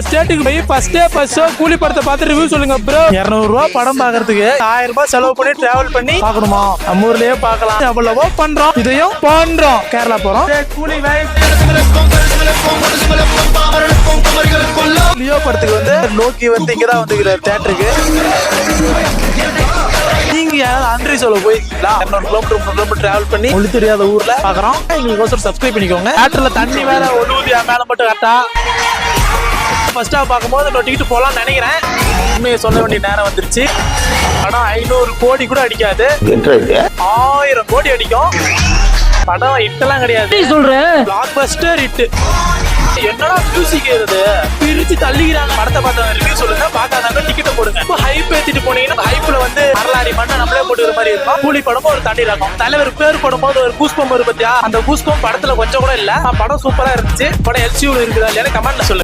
ஸ்டேட்டுக்கு போய் first day first show கூலி படத்தை பார்த்து ரிவ்யூ சொல்லுங்க ப்ரோ. 200 ரூபா படம் பாக்குறதுக்கு 1000 ரூபாய் செலவு பண்ணி டிராவல் பண்ணி பார்க்கணுமா? நம்ம ஊர்லயே பார்க்கலாம். எவ்வளவோ பண்றோம், இதையும் பண்றோம். கேரளா போறோம். கூலி லியோ படத்துக்கு வந்து லோக்கி வந்து இங்கதான் வந்துக்கிறார் தியேட்டருக்கு. நீங்க யாராவது அன்ட்ரி சொல்ல போயிருக்கீங்களா? 200 கிலோமீட்டர் 300 கிலோமீட்டர் டிராவல் பண்ணி மொழி தெரியாத ஊர்ல பாக்குறோம். எங்களுக்கு சப்ஸ்கிரைப் பண்ணிக்கோங்க. தியேட்டர்ல தண்ணி வேற ஒழுகுதியா மேல மட்டும் கரெக்டா. ஃபர்ஸ்டா பார்க்கும்போது இன்னொரு டிக்கெட் போலாம்னு நினைக்கிறேன். உண்மையை சொல்ல வேண்டிய நேரம் வந்துருச்சு. படம் 500 கோடி கூட அடிக்காது, 1000 கோடி அடிக்கும். படம் ஹிட்டெல்லாம் கிடையாது, சொல்றேன் பிளாக் பஸ்டர் ஹிட். என்னடா மியூசிக் ஏறுது, பிரிச்சு தள்ளிக்கிறாங்க. படத்தை பார்த்தவங்க ரிவ்யூ சொல்லுங்க, பார்க்காதவங்க டிக்கெட்டை போடுங்க. ஹைப் ஏத்திட்டு போனீங்கன்னா ஹைப்ல வந்து வரலாறு மண்ணை நம்மளே போட்டுக்கிற மாதிரி இருக்கும். கூலி படமும் ஒரு தண்ணி ரகம். தலைவர் பேர் போடும்போது ஒரு கூஸ்பம் இருக்கு பத்தியா, அந்த கூஸ்பம் படத்துல கொஞ்சம் கூட இல்ல. படம் சூப்பரா இருந்துச்சு. படம் எல்சியூல இருக்குதா இல்லையா கமெண்ட்ல சொல்லுங்க.